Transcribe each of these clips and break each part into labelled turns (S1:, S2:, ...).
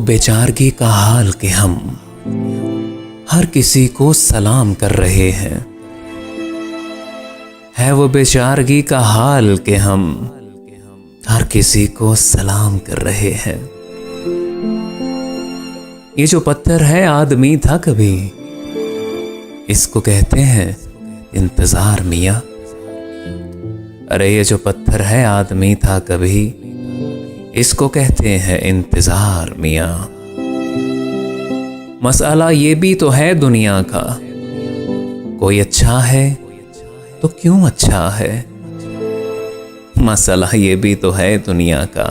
S1: बेचारगी का हाल कि हम हर किसी को सलाम कर रहे हैं। है वो बेचारगी का हाल कि हम हर किसी को सलाम कर रहे हैं। ये जो पत्थर है आदमी था कभी, इसको कहते हैं इंतजार मियां। अरे ये जो पत्थर है आदमी था कभी, इसको कहते हैं इंतजार मियां। मसाला ये भी तो है दुनिया का, कोई अच्छा है तो क्यों अच्छा है। मसाला ये भी तो है दुनिया का,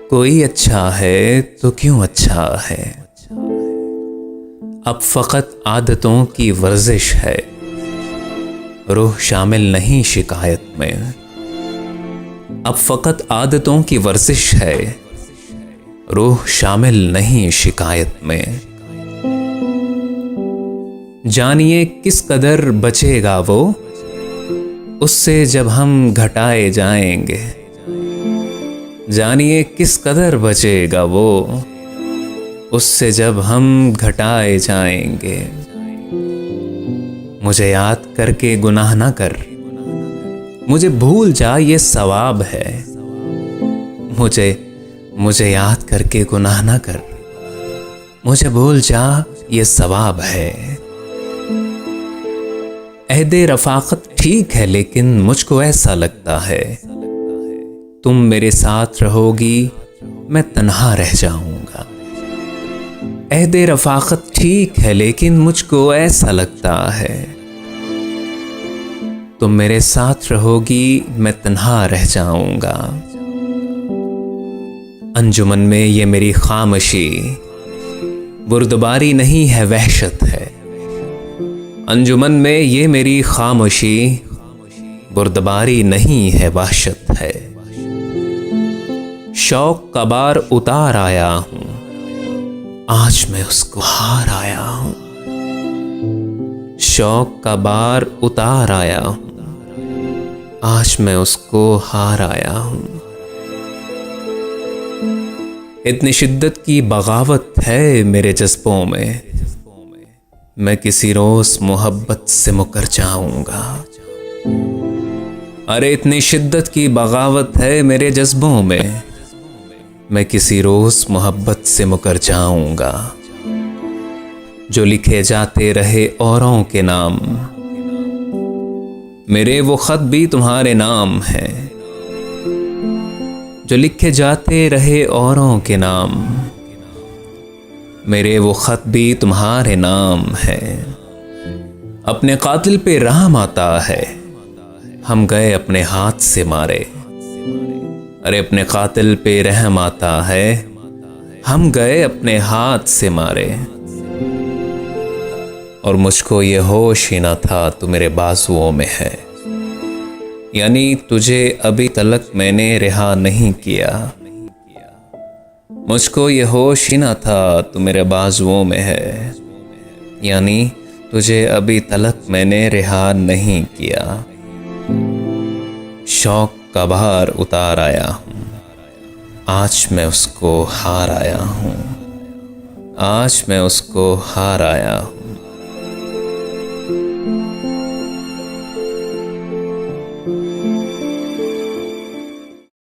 S1: कोई अच्छा है तो क्यों अच्छा है। अब फकत आदतों की वर्जिश है, रूह शामिल नहीं शिकायत में। अब फकत आदतों की वर्जिश है, रूह शामिल नहीं शिकायत में। जानिए किस कदर बचेगा वो, उससे जब हम घटाए जाएंगे। जानिए किस कदर बचेगा वो, उससे जब हम घटाए जाएंगे। मुझे याद करके गुनाह ना कर, मुझे भूल जा ये सवाब है। मुझे याद करके गुनाह ना कर, मुझे भूल जा ये सवाब है। अहदे रफाकत ठीक है लेकिन मुझको ऐसा लगता है, तुम मेरे साथ रहोगी मैं तन्हा रह जाऊंगा। अहदे रफाकत ठीक है लेकिन मुझको ऐसा लगता है, तुम मेरे साथ रहोगी मैं तन्हा रह जाऊंगा। अंजुमन में ये मेरी खामोशी बुर्दबारी नहीं है वहशत है। अंजुमन में ये मेरी खामोशी बुर्दबारी नहीं है वहशत है। शौक का बार उतार आया हूं, आज मैं उसको हार आया हूं। शौक का बार उतार आया हूं, आज मैं उसको हार आया हूं। इतनी शिद्दत की बगावत है मेरे जज्बों में, मैं किसी रोज मोहब्बत से मुकर जाऊंगा। अरे इतनी शिद्दत की बगावत है मेरे जज्बों में, मैं किसी रोज मोहब्बत से मुकर जाऊंगा। जो लिखे जाते रहे औरों के नाम, मेरे वो खत भी तुम्हारे नाम है। जो लिखे जाते रहे औरों के नाम, मेरे वो खत भी तुम्हारे नाम है। अपने कातिल पे रहम आता है, हम गए अपने हाथ से मारे। अरे अपने कातिल पे रहम आता है, हम गए अपने हाथ से मारे। और मुझको ये होश ही ना था तू मेरे बाजुओं में है, यानी तुझे अभी तलक मैंने रिहा नहीं किया। मुझको ये होश ही ना था तू मेरे बाजुओं में है, यानी तुझे अभी तलक मैंने रिहा नहीं किया। शौक का भार उतार आया हूं, आज मैं उसको हार आया हूं। आज मैं उसको हार आया हूं।